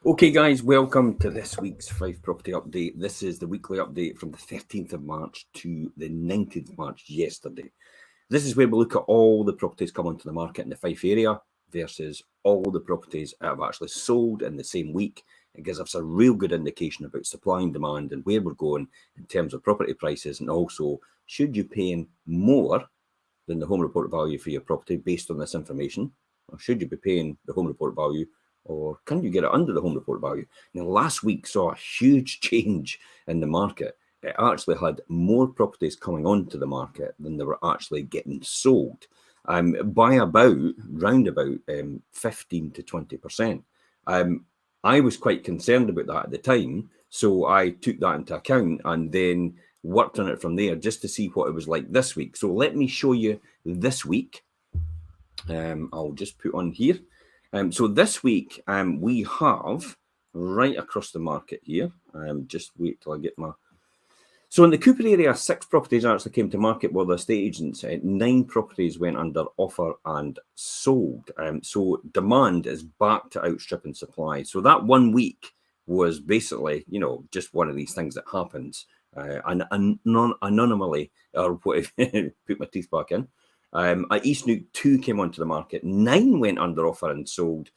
Okay, guys, welcome to this week's Fife Property Update. This is the weekly update from the 13th of March to the 19th of March yesterday. This is where we look at all the properties come onto the market in the Fife area versus all the properties that have actually sold in the same week. It gives us a real good indication about supply and demand and where we're going in terms of property prices, and also should you paying more than the home report value for your property based on this information, or should you be paying the home report value, or can you get it under the home report value? Now, last week saw a huge change in the market. It actually had more properties coming onto the market than they were actually getting sold, by round about 15 to 20%. I was quite concerned about that at the time, so I took that into account and then worked on it from there just to see what it was like this week. So let me show you this week. I'll just put on here. So this week we have right across the market here. Just wait till I get my... So in the Cooper area, 6 properties actually came to market with the estate agents. 9 properties went under offer and sold. So demand is back to outstripping supply. So that 1 week was basically, just one of these things that happens. Anonymously, or what if put my teeth back in. At East Neuk, 2 came onto the market. 9 went under offer and sold.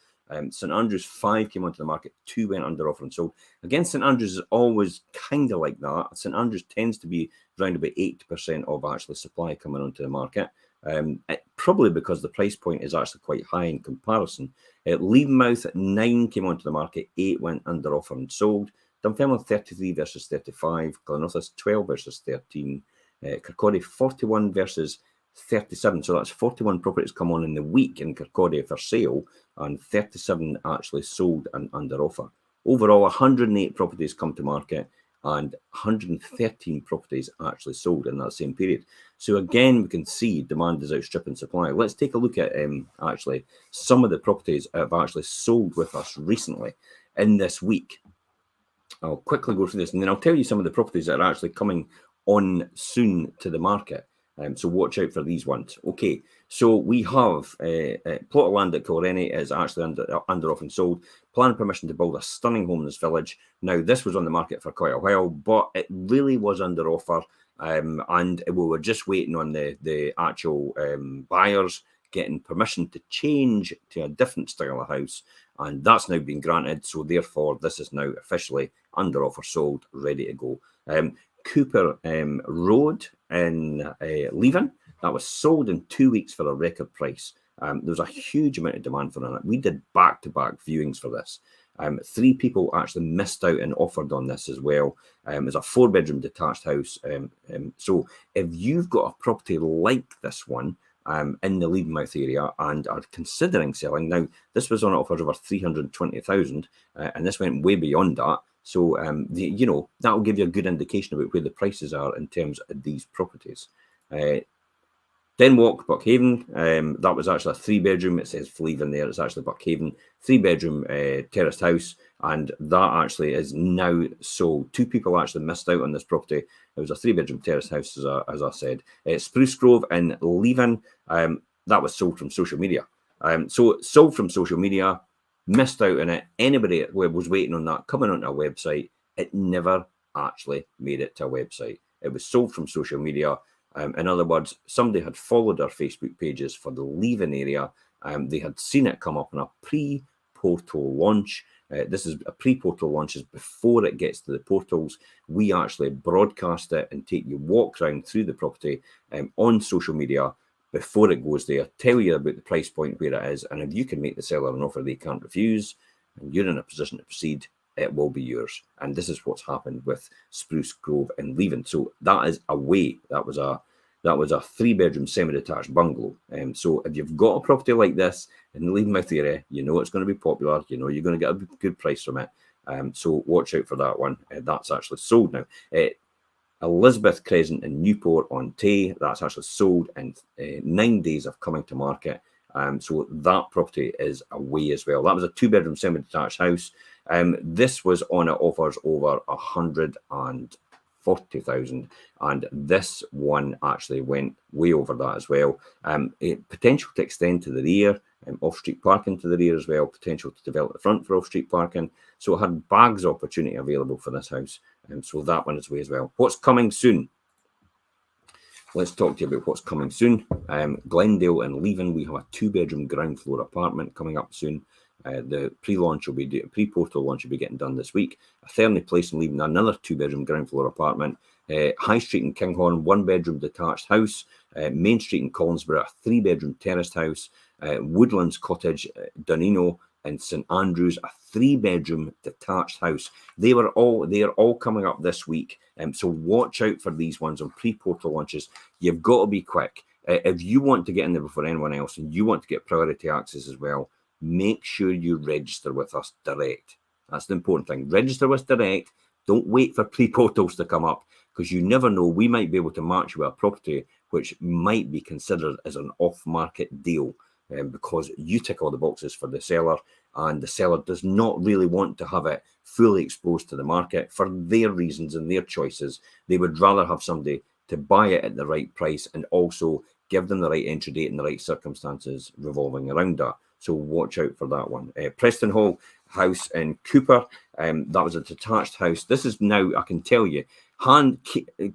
St Andrews, 5 came onto the market. 2 went under offer and sold. Again, St Andrews is always kind of like that. St Andrews tends to be around about 80% of actually supply coming onto the market. Probably because the price point is actually quite high in comparison. Levenmouth, 9 came onto the market. 8 went under offer and sold. Dunfermline, 33 versus 35. Glenorthus, 12 versus 13. Kirkcaldy, 41 versus 37. So that's 41 properties come on in the week in Kirkcaldy for sale, and 37 actually sold and under offer. Overall, 108 properties come to market and 113 properties actually sold in that same period. So again, we can see demand is outstripping supply. Let's take a look at actually some of the properties that have actually sold with us recently in this week. I'll quickly go through this, and then I'll tell you some of the properties that are actually coming on soon to the market. So watch out for these ones. Okay, so we have a plot of land at Kilrenny is actually under offer and sold. Planning permission to build a stunning home in this village. Now, this was on the market for quite a while, but it really was under offer, and we were just waiting on the actual buyers getting permission to change to a different style of house, and that's now been granted. So therefore, this is now officially under offer, sold, ready to go. Cooper Road in Leven, that was sold in 2 weeks for a record price. There was a huge amount of demand for it. We did back-to-back viewings for this. 3 people actually missed out and offered on this as well. It's a 4-bedroom detached house. So if you've got a property like this one in the Levenmouth area and are considering selling, now this was on offer over 320,000, and this went way beyond that. So, that will give you a good indication about where the prices are in terms of these properties. Denwalk, Buckhaven, that was actually a 3-bedroom. It says Fleven there. It's actually Buckhaven, 3-bedroom terraced house, and that actually is now sold. 2 people actually missed out on this property. It was a 3-bedroom terraced house, as I said. Spruce Grove in Leven, that was sold from social media. So sold from social media, missed out on it. Anybody that was waiting on that coming onto a website, it never actually made it to a website. It was sold from social media. In other words, somebody had followed our Facebook pages for the Leven area. They had seen it come up on a pre-portal launch. This is a pre-portal launch is before it gets to the portals. We actually broadcast it and take you walk around through the property on social media before it goes there, tell you about the price point where it is, and if you can make the seller an offer they can't refuse, and you're in a position to proceed, it will be yours. And this is what's happened with Spruce Grove and Leven. So that is a way. That was a 3-bedroom semi-detached bungalow. So if you've got a property like this in the Levenmouth area, you know it's going to be popular. You know you're going to get a good price from it. So watch out for that one. That's actually sold now. Elizabeth Crescent in Newport on Tay, that's actually sold in 9 days of coming to market. So that property is away as well. That was a 2-bedroom semi-detached house. This was on at offers over 100 and 40,000, and this one actually went way over that as well. Potential to extend to the rear, off-street parking to the rear as well, potential to develop the front for off-street parking. So it had bags of opportunity available for this house, so that one is way as well. What's coming soon? Let's talk to you about what's coming soon. Glendale and Leven, we have a 2-bedroom ground floor apartment coming up soon. The pre-portal launch will be getting done this week. Atherny Place in Leven, another 2-bedroom ground floor apartment. High Street in Kinghorn, 1-bedroom detached house. Main Street in Collinsborough, a 3-bedroom terraced house. Woodlands Cottage, Dunino in St Andrews, a 3-bedroom detached house. They are all coming up this week. So watch out for these ones on pre-portal launches. You've got to be quick. If you want to get in there before anyone else and you want to get priority access as well, make sure you register with us direct. That's the important thing. Register with us direct. Don't wait for pre-portals to come up, because you never know. We might be able to match you a property which might be considered as an off-market deal, because you tick all the boxes for the seller, and the seller does not really want to have it fully exposed to the market for their reasons and their choices. They would rather have somebody to buy it at the right price and also give them the right entry date and the right circumstances revolving around that. So watch out for that one. Preston Hall house in Cooper, that was a detached house. This is now, I can tell you,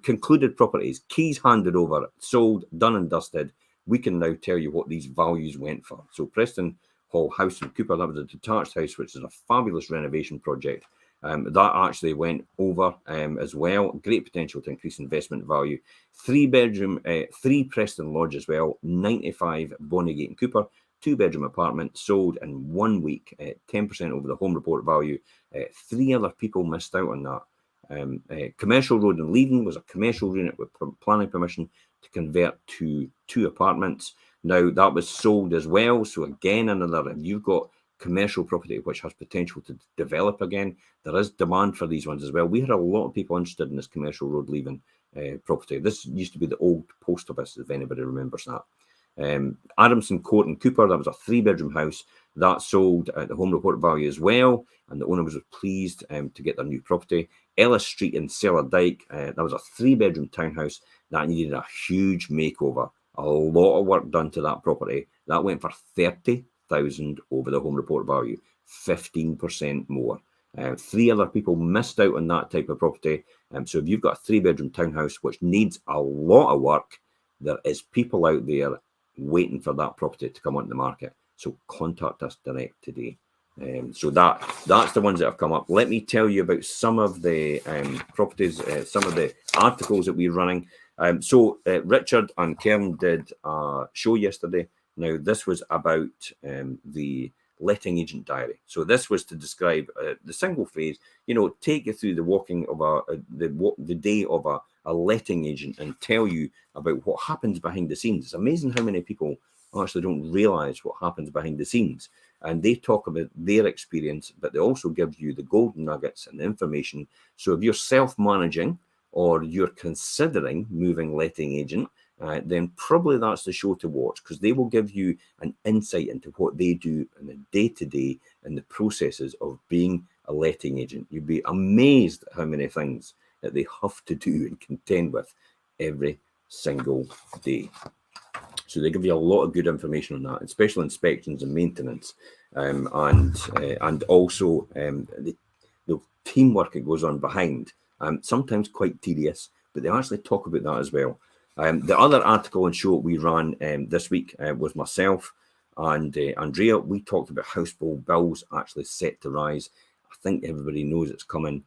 concluded properties, keys handed over, sold, done and dusted. We can now tell you what these values went for. So Preston Hall house in Cooper, that was a detached house, which is a fabulous renovation project. That actually went over as well. Great potential to increase investment value. 3-bedroom, 3 Preston Lodge as well. 95 Bonnygate in Cooper. 2-bedroom apartment sold in 1 week. 10% over the home report value. 3 other people missed out on that. Commercial Road in Leven was a commercial unit with planning permission to convert to 2 apartments. Now that was sold as well. So again, if you've got commercial property which has potential to develop again, there is demand for these ones as well. We had a lot of people interested in this Commercial Road Leven property. This used to be the old post office, if anybody remembers that. Adamson Court in Cooper, that was a 3-bedroom house that sold at the home report value as well, and the owner was pleased to get their new property. Ellis Street in Cellardyke, that was a 3-bedroom townhouse that needed a huge makeover. A lot of work done to that property. That went for 30,000 over the home report value, 15% more. 3 other people missed out on that type of property. So if you've got a 3-bedroom townhouse which needs a lot of work, there is people out there waiting for that property to come onto the market. So contact us direct today. So that's the ones that have come up. Let me tell you about some of the properties, some of the articles that we're running. So Richard and Karen did a show yesterday. Now this was about the letting agent diary. So this was to describe the single phrase, take you through the walking of the day of a letting agent and tell you about what happens behind the scenes. It's amazing how many people actually don't realize what happens behind the scenes. And they talk about their experience, but they also give you the golden nuggets and the information. So if you're self-managing or you're considering moving letting agent, then probably that's the show to watch, because they will give you an insight into what they do in the day-to-day and the processes of being a letting agent. You'd be amazed at how many things that they have to do and contend with every single day. So they give you a lot of good information on that, and special inspections and maintenance, and also the teamwork that goes on behind. Sometimes quite tedious, but they actually talk about that as well. The other article and show we ran this week was myself and Andrea. We talked about household bills actually set to rise. I think everybody knows it's coming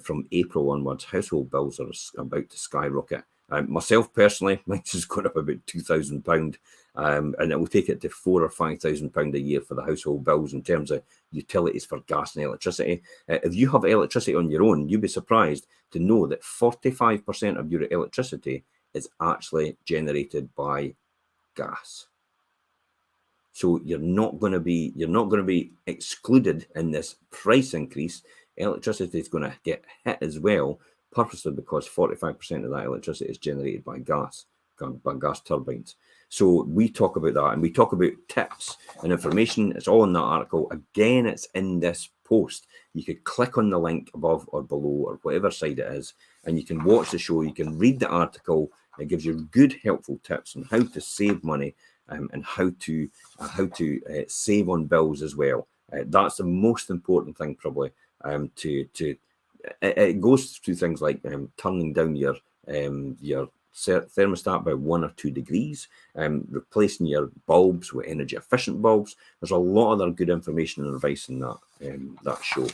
from April onwards. Household bills are about to skyrocket. Myself personally, mine has gone up about £2,000, and it will take it to £4,000 or £5,000 a year for the household bills in terms of utilities for gas and electricity. If you have electricity on your own, you'd be surprised to know that 45% of your electricity is actually generated by gas. So you're not going to be excluded in this price increase. Electricity is going to get hit as well, purposely because 45% of that electricity is generated by gas turbines. So we talk about that, and we talk about tips and information. It's all in that article. Again, it's in this post. You could click on the link above or below or whatever side it is, and you can watch the show. You can read the article. It gives you good, helpful tips on how to save money and how to save on bills as well. That's the most important thing, probably. It goes through things like turning down your thermostat by 1 or 2 degrees, replacing your bulbs with energy efficient bulbs. There's a lot of other good information and advice in that show.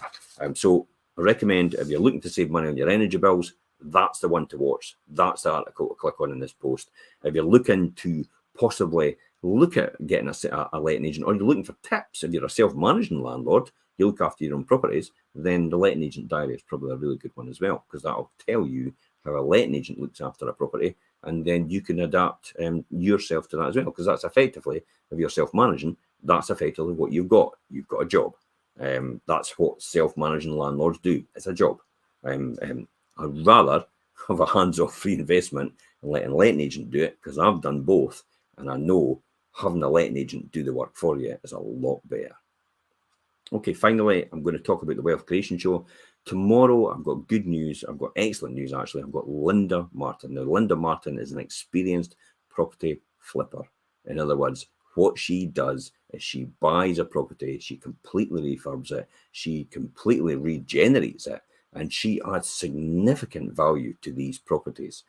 So I recommend, if you're looking to save money on your energy bills, that's the one to watch. That's the article to click on in this post. If you're looking to possibly look at getting a letting agent, or you're looking for tips, if you're a self-managing landlord, you look after your own properties, then the letting agent diary is probably a really good one as well, because that'll tell you how a letting agent looks after a property, and then you can adapt yourself to that as well, because that's effectively, if you're self-managing, that's effectively what you've got. You've got a job. That's what self-managing landlords do. It's a job. I'd rather have a hands-off free investment and letting a letting agent do it, because I've done both, and I know having a letting agent do the work for you is a lot better. Okay, finally, I'm going to talk about the Wealth Creation Show. Tomorrow, I've got good news. I've got excellent news, actually. I've got Linda Martin. Now, Linda Martin is an experienced property flipper. In other words, what she does is she buys a property, she completely refurbs it, she completely regenerates it, and she adds significant value to these properties.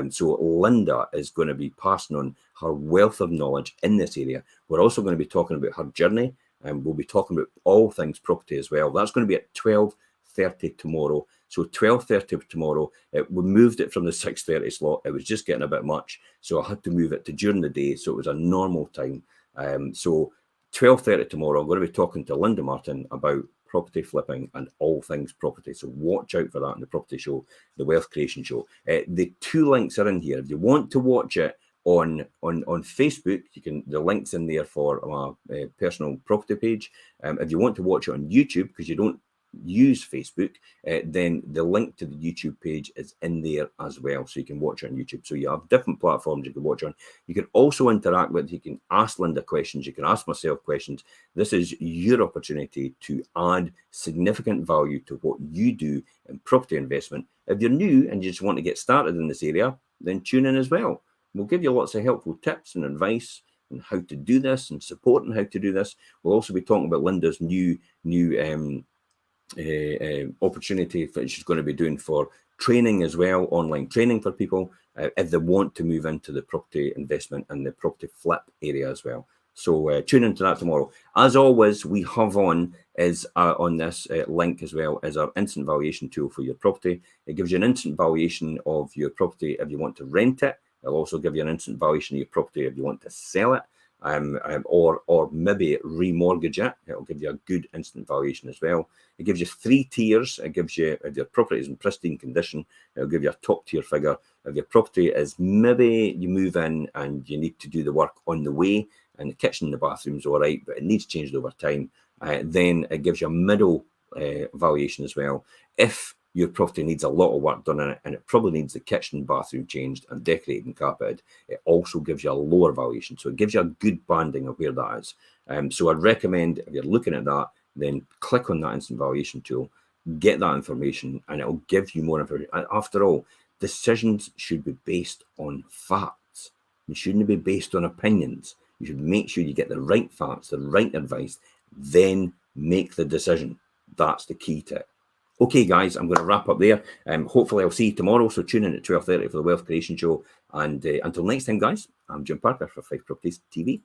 So Linda is going to be passing on her wealth of knowledge in this area. We're also going to be talking about her journey, and we'll be talking about all things property as well. That's going to be at 12:30 tomorrow. So 12:30 tomorrow. We moved it from the 6:30 slot. It was just getting a bit much, so I had to move it to during the day, so it was a normal time. So 12:30 tomorrow, I'm going to be talking to Linda Martin about property flipping and all things property. So watch out for that in the property show, the Wealth Creation Show. The 2 links are in here. If you want to watch it on Facebook, you can, the link's in there for my personal property page. If you want to watch it on YouTube, because you don't use Facebook, then the link to the YouTube page is in there as well, so you can watch it on YouTube. So you have different platforms you can watch on. You can also interact with, you can ask Linda questions, you can ask myself questions. This is your opportunity to add significant value to what you do in property investment. If you're new and you just want to get started in this area, then tune in as well. We'll give you lots of helpful tips and advice on how to do this and support on how to do this. We'll also be talking about Linda's new opportunity that she's going to be doing for training as well, online training for people if they want to move into the property investment and the property flip area as well. So tune into that tomorrow. As always, we have on this link as well as our instant valuation tool for your property. It gives you an instant valuation of your property if you want to rent it. It'll also give you an instant valuation of your property if you want to sell it, or maybe remortgage it. It'll give you a good instant valuation as well. It gives you 3 tiers. It gives you, if your property is in pristine condition, it'll give you a top tier figure. If your property is, maybe you move in and you need to do the work on the way, and the kitchen and the bathroom's all right, but it needs changed over time, then it gives you a middle valuation as well. If your property needs a lot of work done in it, and it probably needs the kitchen and bathroom changed and decorated and carpeted, it also gives you a lower valuation. So it gives you a good banding of where that is. So I'd recommend, if you're looking at that, then click on that instant valuation tool, get that information, and it'll give you more information. And after all, decisions should be based on facts. They shouldn't be based on opinions. You should make sure you get the right facts, the right advice, then make the decision. That's the key to it. Okay, guys, I'm going to wrap up there. Hopefully, I'll see you tomorrow. So tune in at 12:30 for the Wealth Creation Show. And until next time, guys, I'm Jim Parker for Fife Properties TV.